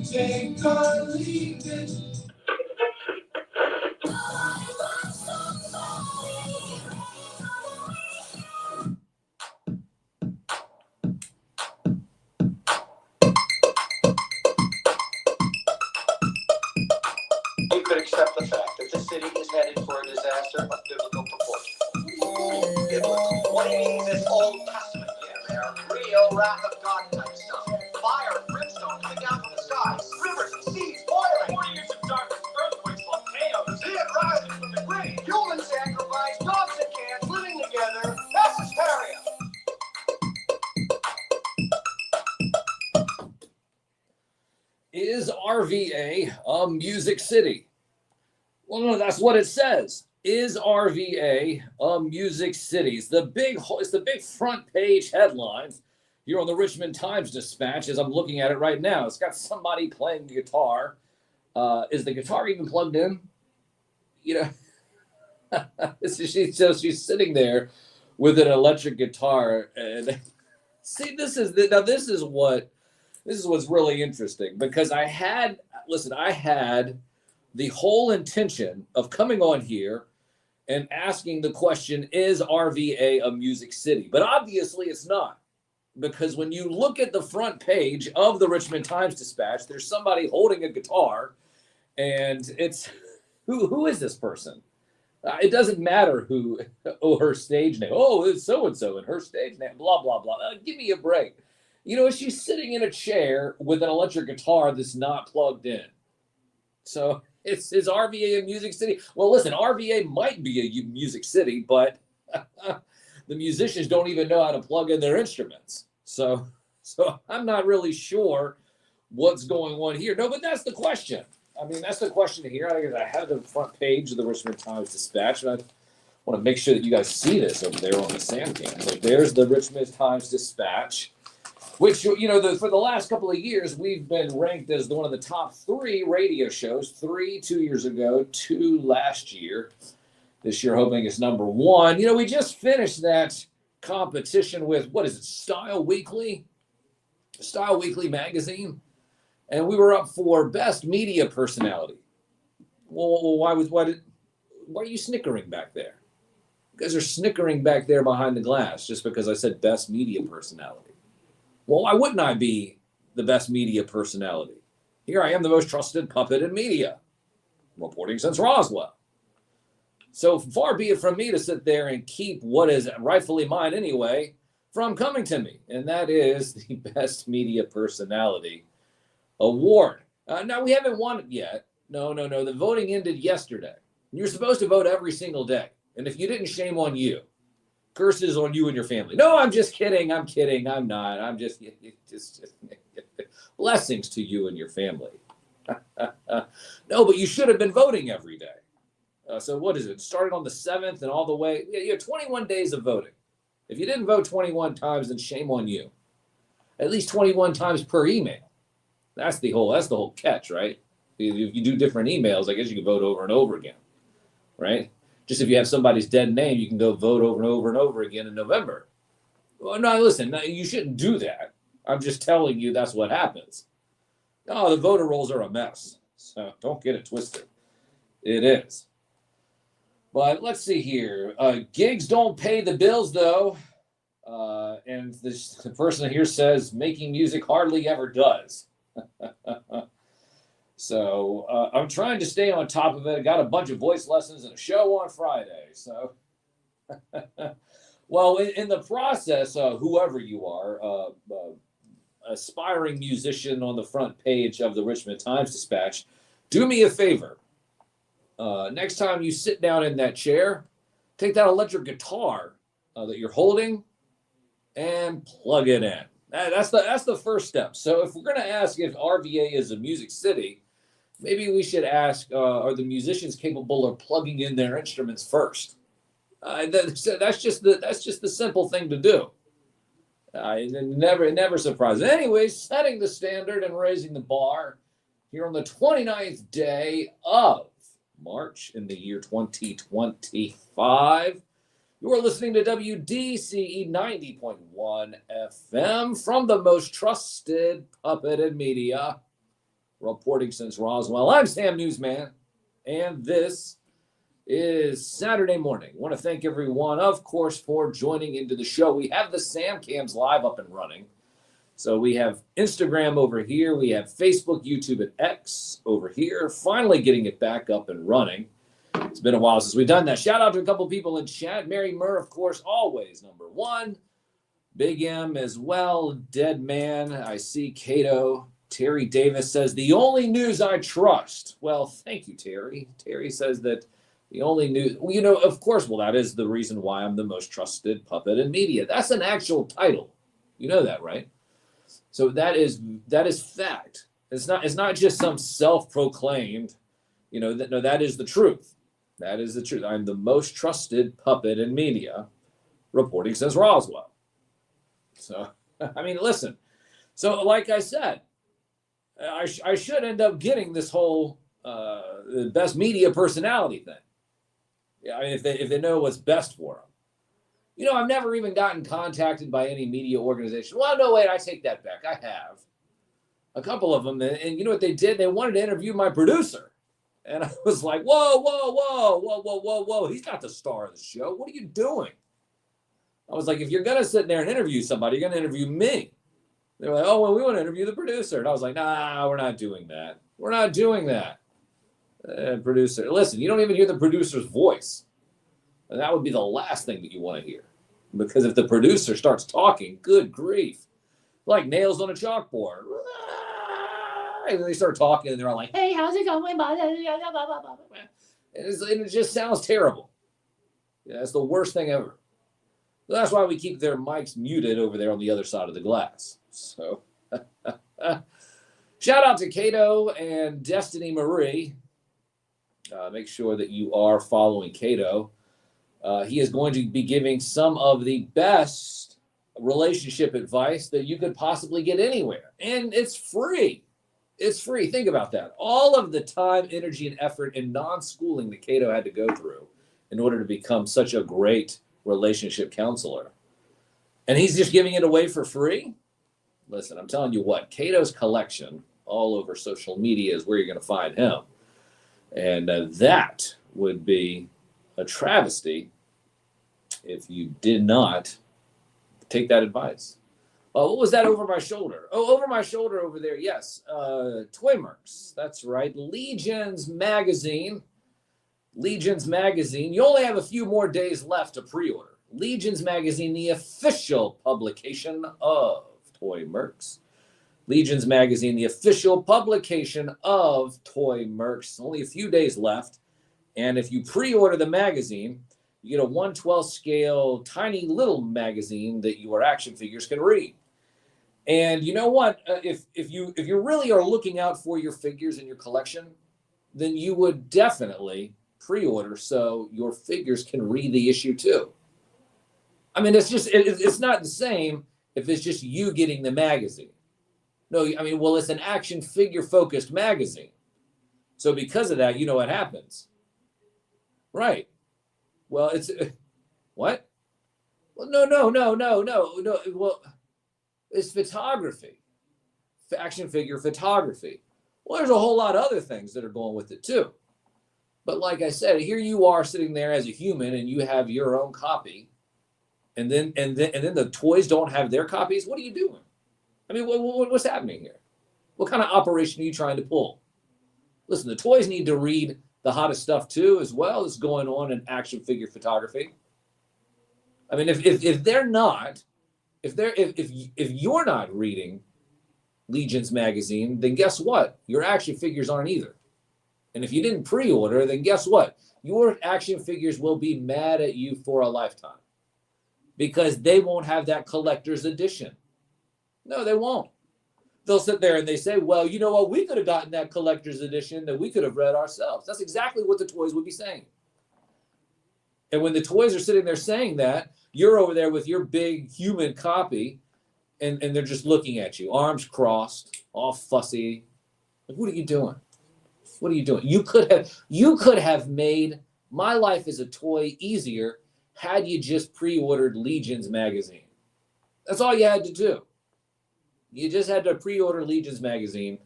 Take or leave it. You could accept the fact that the city is headed for a disaster of biblical proportions. It was quoting this Old Testament here, real wrath of God type stuff. Fire, brimstone coming down from the skies, rivers and seas boiling. 40 years of darkness, earthquakes, volcanoes, dead rising from the grave, human sacrifice, dogs and cats living together. That's hysteria. Is RVA a music city? Well, no, that's what it says. Is RVA a music city? It's the big front page headline here on the Richmond Times-Dispatch as I'm looking at it right now. It's got somebody playing the guitar. Is the guitar even plugged in? You know, she's sitting there with an electric guitar. And see, this is what's really interesting, because I had the whole intention of coming on here and asking the question, is RVA a music city? But obviously it's not, because when you look at the front page of the Richmond Times-Dispatch, there's somebody holding a guitar, and it's, who is this person? It doesn't matter who, her stage name. Oh, it's so-and-so and her stage name, blah, blah, blah. Give me a break. You know, she's sitting in a chair with an electric guitar that's not plugged in. So is RVA a music city? Well, listen, RVA might be a music city, but the musicians don't even know how to plug in their instruments. So I'm not really sure what's going on here. No, but that's the question. I mean, that's the question here. I have the front page of the Richmond Times-Dispatch, and I want to make sure that you guys see this over there on the Samcam. So there's the Richmond Times-Dispatch, which, you know, for the last couple of years, we've been ranked as one of the top 3 radio shows. 3 2 years ago, 2 last year. This year, hoping it's number 1. You know, we just finished that competition with, what is it, Style Weekly magazine, and we were up for Best Media Personality. Well, why are you snickering back there? You guys are snickering back there behind the glass just because I said Best Media Personality. Well, why wouldn't I be the best media personality? Here I am, the most trusted puppet in media, reporting since Roswell. So far be it from me to sit there and keep what is rightfully mine anyway from coming to me, and that is the Best Media Personality Award. Now, we haven't won it yet. No. The voting ended yesterday. You're supposed to vote every single day, and if you didn't, shame on you. Curses on you and your family. No, I'm just kidding. I'm not. I'm just blessings to you and your family. No, but you should have been voting every day. So what is it? Started on the 7th and all the way. You have 21 days of voting. If you didn't vote 21 times, then shame on you. At least 21 times per email. That's the whole catch, right? If you do different emails, I guess you can vote over and over again, right? Just if you have somebody's dead name, you can go vote over and over and over again in November. Well, no, listen, you shouldn't do that. I'm just telling you that's what happens. No, the voter rolls are a mess. So don't get it twisted. It is. But let's see here. Gigs don't pay the bills, though. And the person here says making music hardly ever does. So I'm trying to stay on top of it. I got a bunch of voice lessons and a show on Friday. So, well, in the process, whoever you are, aspiring musician on the front page of the Richmond Times-Dispatch, do me a favor. Next time you sit down in that chair, take that electric guitar that you're holding and plug it in. That's the first step. So if we're going to ask if RVA is a music city, maybe we should ask, are the musicians capable of plugging in their instruments first? That's just the simple thing to do. It never surprises. Anyways, setting the standard and raising the bar here on the 29th day of March in the year 2025. You're listening to WDCE 90.1 FM from the most trusted puppet in media, reporting since Roswell. I'm Sam Newsman, and this is Saturday morning. I want to thank everyone, of course, for joining into the show. We have the Sam Cams live up and running. So we have Instagram over here. We have Facebook, YouTube, and X over here. Finally getting it back up and running. It's been a while since we've done that. Shout out to a couple people in chat. Mary Murr, of course, always number one. Big M as well. Dead Man. I see Cato. Terry Davis says, the only news I trust. Well, thank you, Terry. Terry says that the only news, well, you know, of course, well, that is the reason why I'm the most trusted puppet in media. That's an actual title. You know that, right? So that is fact. It's not just some self-proclaimed, you know, no, that is the truth. That is the truth. I'm the most trusted puppet in media, reporting since Roswell. So, I mean, listen. So, like I said, I should end up getting this whole best media personality thing. Yeah, I mean, if they know what's best for them. You know, I've never even gotten contacted by any media organization. Well, no, wait, I take that back. I have a couple of them, and you know what they did? They wanted to interview my producer. And I was like, whoa. He's not the star of the show. What are you doing? I was like, if you're going to sit there and interview somebody, you're going to interview me. They were like, oh, well, we want to interview the producer. And I was like, nah, we're not doing that. We're not doing that. Producer, listen, you don't even hear the producer's voice. And that would be the last thing that you want to hear. Because if the producer starts talking, good grief. Like nails on a chalkboard. And they start talking and they're all like, hey, how's it going? And it just sounds terrible. Yeah, it's the worst thing ever. That's why we keep their mics muted over there on the other side of the glass. So shout out to Cato and Destiny Marie. Make sure that you are following Cato. He is going to be giving some of the best relationship advice that you could possibly get anywhere. And it's free. It's free. Think about that. All of the time, energy, and effort and non-schooling that Cato had to go through in order to become such a great relationship counselor. And he's just giving it away for free? Listen, I'm telling you what, Cato's collection all over social media is where you're going to find him. And that would be a travesty if you did not take that advice. What was that over my shoulder? Oh, over my shoulder over there, yes. Toy Mercs, that's right. Legions Magazine. Legions Magazine. You only have a few more days left to pre-order. Legions Magazine, the official publication of Toy Mercs. Legions Magazine, the official publication of Toy Mercs. Only a few days left. And if you pre-order the magazine, you get a 1/12 scale, tiny little magazine that your action figures can read. And you know what? If you really are looking out for your figures in your collection, then you would definitely pre-order so your figures can read the issue too. I mean, it's not the same if it's just you getting the magazine. No, I mean, well, it's an action figure focused magazine. So because of that, you know what happens. Right. Well, it's what? Well, no. Well, it's photography, action figure photography. Well, there's a whole lot of other things that are going with it too. But like I said, here you are sitting there as a human, and you have your own copy, and then the toys don't have their copies. What are you doing? I mean, what's happening here? What kind of operation are you trying to pull? Listen, the toys need to read the hottest stuff too, as well as going on in action figure photography. I mean, if they're not. If you're not reading Legions Magazine, then guess what? Your action figures aren't either. And if you didn't pre-order, then guess what? Your action figures will be mad at you for a lifetime because they won't have that collector's edition. No, they won't. They'll sit there and they say, well, you know what? We could have gotten that collector's edition that we could have read ourselves. That's exactly what the toys would be saying. And when the toys are sitting there saying that, you're over there with your big human copy, and they're just looking at you, arms crossed, all fussy. Like, what are you doing? What are you doing? You could have made my life as a toy easier had you just pre-ordered Legion's magazine. That's all you had to do. You just had to pre-order Legion's magazine.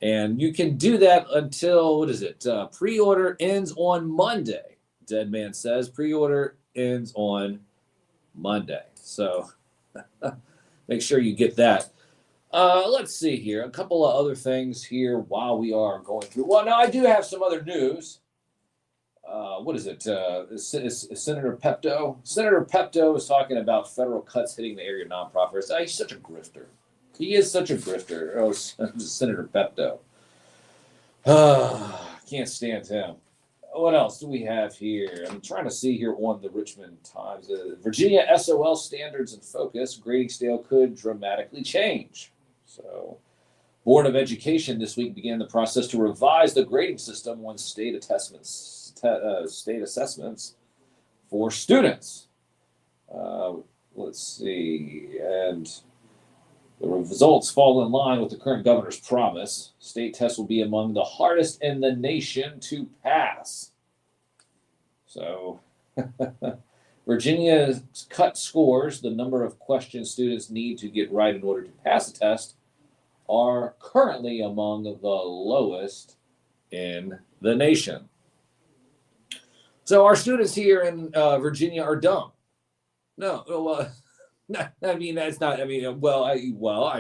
And you can do that until, what is it? Pre-order ends on Monday, Dead Man says. Pre-order ends on Monday. So make sure you get that. Let's see here. A couple of other things here while we are going through. Well, now I do have some other news. What is it? Is Senator Pepto? Senator Pepto is talking about federal cuts hitting the area nonprofits. He's such a grifter. He is such a grifter. Oh, Senator Pepto. Can't stand him. What else do we have here? I'm trying to see here on the Richmond Times. Virginia SOL standards and focus. Grading scale could dramatically change. So, Board of Education this week began the process to revise the grading system on state assessments for students. Let's see. And the results fall in line with the current governor's promise. State tests will be among the hardest in the nation to pass. So, Virginia cut scores. The number of questions students need to get right in order to pass a test are currently among the lowest in the nation. So, our students here in Virginia are dumb. No, I mean, that's not, I mean, I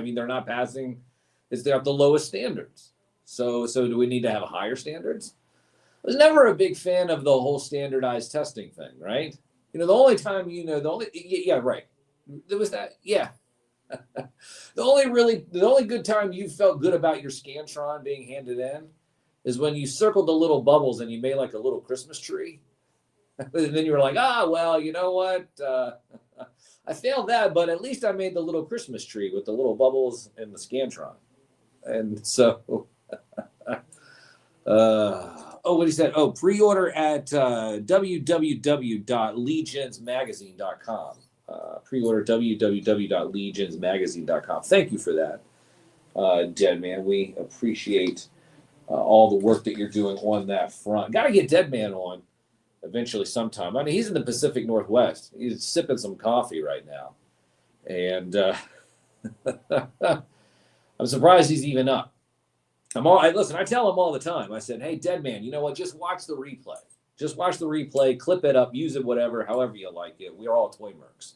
mean, they're not passing, they're at the lowest standards. So do we need to have higher standards? I was never a big fan of the whole standardized testing thing, right? The only time, right. There was that, yeah. The only good time you felt good about your Scantron being handed in is when you circled the little bubbles and you made like a little Christmas tree. And then you were like, well, you know what? I failed that, but at least I made the little Christmas tree with the little bubbles and the Scantron. And so, what he said. Oh, pre-order at www.legionsmagazine.com. Pre-order www.legionsmagazine.com. Thank you for that, Dead Man. We appreciate all the work that you're doing on that front. Got to get Dead Man on eventually sometime. I mean, he's in the Pacific Northwest. He's sipping some coffee right now. And I'm surprised he's even up. Listen, I tell him all the time. I said, hey, Dead Man, you know what? Just watch the replay. Just watch the replay, clip it up, use it, whatever, however you like it. We are all toy mercs.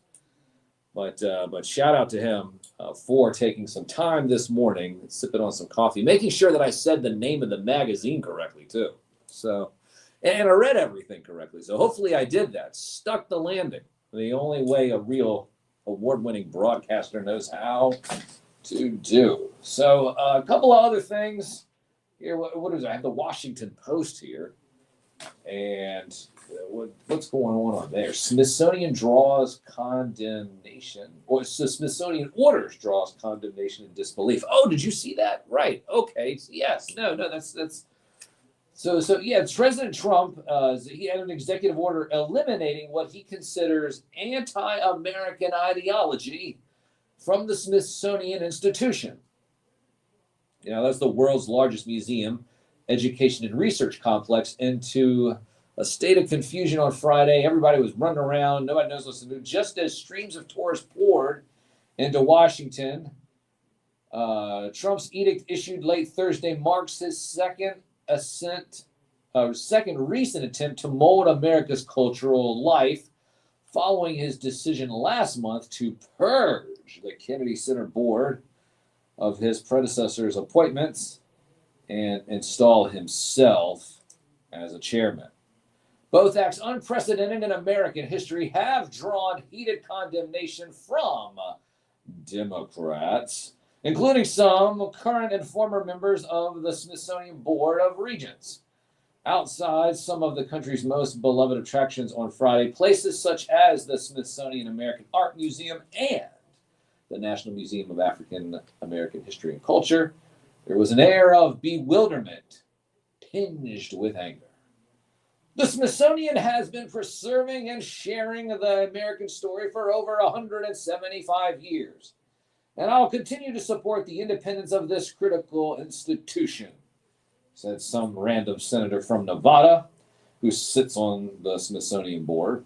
But shout out to him for taking some time this morning, sipping on some coffee, making sure that I said the name of the magazine correctly, too. So, and I read everything correctly. So hopefully I did that. Stuck the landing. The only way a real award-winning broadcaster knows how to do. So a couple of other things here. What is it? I have the Washington Post here. And what's going on there? Smithsonian draws condemnation. Or Smithsonian orders draws condemnation and disbelief. Oh, did you see that? Right. Okay. Yes. No, that's So yeah, President Trump, he had an executive order eliminating what he considers anti-American ideology from the Smithsonian Institution. That's the world's largest museum, education, and research complex, into a state of confusion on Friday. Everybody was running around. Nobody knows what to do. Just as streams of tourists poured into Washington, Trump's edict issued late Thursday marks his second recent attempt to mold America's cultural life following his decision last month to purge the Kennedy Center board of his predecessor's appointments and install himself as a chairman. Both acts, unprecedented in American history, have drawn heated condemnation from Democrats, including some current and former members of the Smithsonian Board of Regents. Outside some of the country's most beloved attractions on Friday, places such as the Smithsonian American Art Museum and the National Museum of African American History and Culture, there was an air of bewilderment tinged with anger. The Smithsonian has been preserving and sharing the American story for over 175 years, and I'll continue to support the independence of this critical institution, said some random senator from Nevada who sits on the Smithsonian board.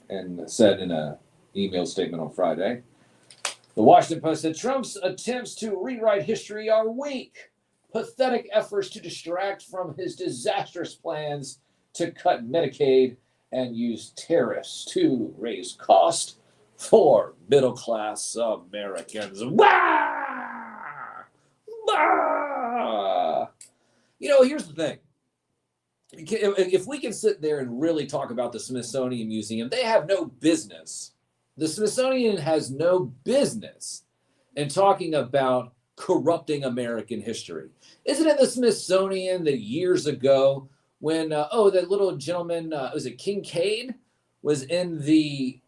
and said in an email statement on Friday. The Washington Post said Trump's attempts to rewrite history are weak, pathetic efforts to distract from his disastrous plans to cut Medicaid and use tariffs to raise costs for middle-class Americans. Wah! Wah! Here's the thing. If we can sit there and really talk about the Smithsonian Museum, they have no business. The Smithsonian has no business in talking about corrupting American history. Isn't it the Smithsonian that years ago when, that little gentleman, was it Kincaid, was in the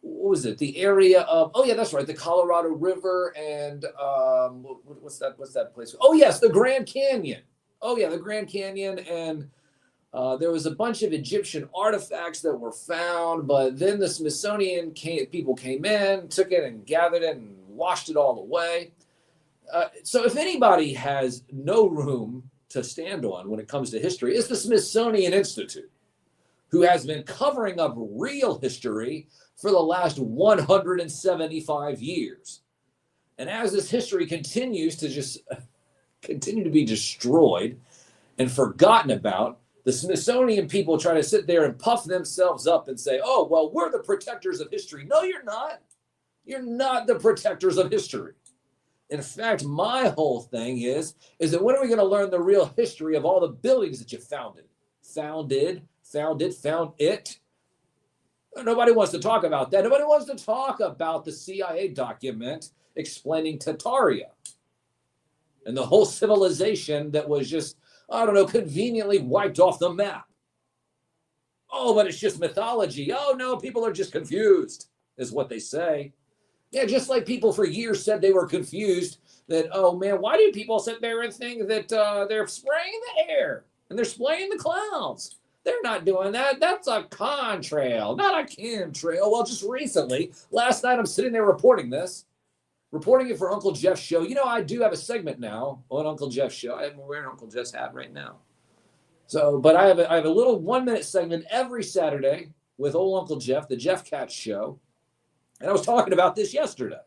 area of, oh yeah, that's right, the Colorado River and what's that place? Oh yes, the Grand Canyon. Oh yeah, the Grand Canyon, and there was a bunch of Egyptian artifacts that were found, but then the Smithsonian people came in, took it and gathered it and washed it all away. So if anybody has no room to stand on when it comes to history, it's the Smithsonian Institute, who has been covering up real history for the last 175 years. And as this history continues to just continue to be destroyed and forgotten about, the Smithsonian people try to sit there and puff themselves up and say, oh, well, we're the protectors of history. No, you're not. You're not the protectors of history. In fact, my whole thing is that when are we going to learn the real history of all the buildings that you found it? Nobody wants to talk about that. Nobody wants to talk about the CIA document explaining Tartaria and the whole civilization that was just, conveniently wiped off the map. Oh, but it's just mythology. Oh, no, people are just confused, is what they say. Yeah, just like people for years said they were confused that, oh, man, why do people sit there and think that they're spraying the air and they're spraying the clouds? They're not doing that. That's a contrail, not a chemtrail. Well, just recently, last night, I'm sitting there reporting it for Uncle Jeff's show. I do have a segment now on Uncle Jeff's show. I'm wearing Uncle Jeff's hat right now. So, but I have a little 1-minute segment every Saturday with old Uncle Jeff, the Jeff Katz Show. And I was talking about this yesterday.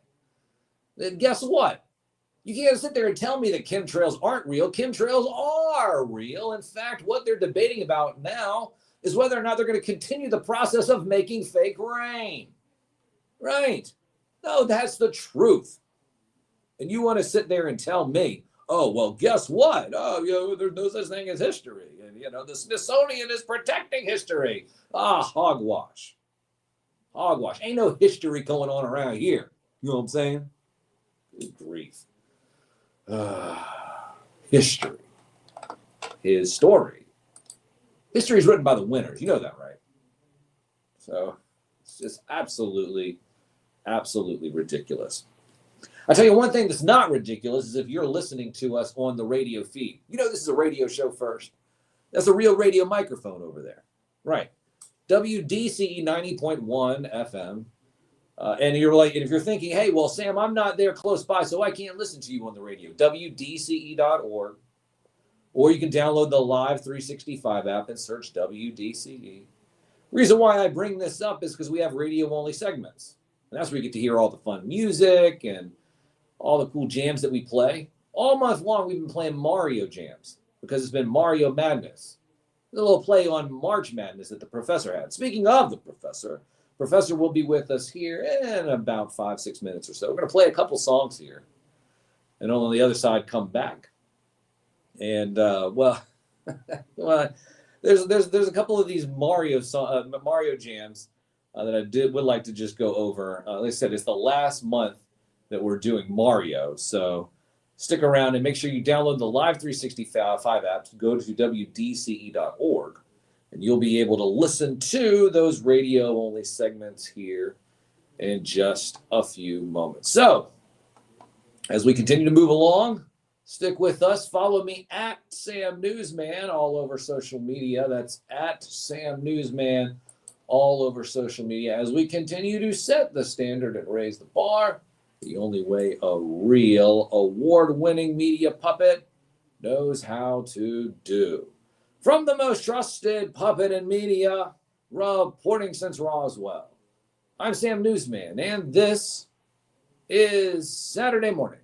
And guess what? You can't sit there and tell me that chemtrails aren't real. Chemtrails are real. In fact, what they're debating about now is whether or not they're going to continue the process of making fake rain. Right. No, that's the truth. And you want to sit there and tell me, oh, well, guess what? Oh, there's no such thing as history. And, the Smithsonian is protecting history. Hogwash. Hogwash. Ain't no history going on around here. You know what I'm saying? Good grief. History. His story. History is written by the winners. You know that, right? So it's just absolutely ridiculous. I tell you one thing that's not ridiculous is if you're listening to us on the radio feed. This is a radio show first. That's a real radio microphone over there. Right. WDCE 90.1 FM. And if you're thinking, hey, well, Sam, I'm not there close by, so I can't listen to you on the radio. WDCE.org. Or you can download the Live 365 app and search WDCE. Reason why I bring this up is because we have radio-only segments. And that's where you get to hear all the fun music and all the cool jams that we play. All month long, we've been playing Mario jams because it's been Mario Madness. A little play on March Madness that the professor had. Speaking of the professor will be with us here in about 5-6 minutes or so. We're going to play a couple songs here. And on the other side, come back. And, there's a couple of these Mario jams that I would like to just go over. Like I said, it's the last month that we're doing Mario. So stick around and make sure you download the Live 365 app. Go to WDCE.org, and you'll be able to listen to those radio-only segments here in just a few moments. So as we continue to move along, stick with us. Follow me at Sam Newsman all over social media. That's at Sam Newsman all over social media as we continue to set the standard and raise the bar the only way a real award-winning media puppet knows how to do. From the most trusted puppet in media, reporting since Roswell, I'm Sam Newsman, and this is Saturday morning.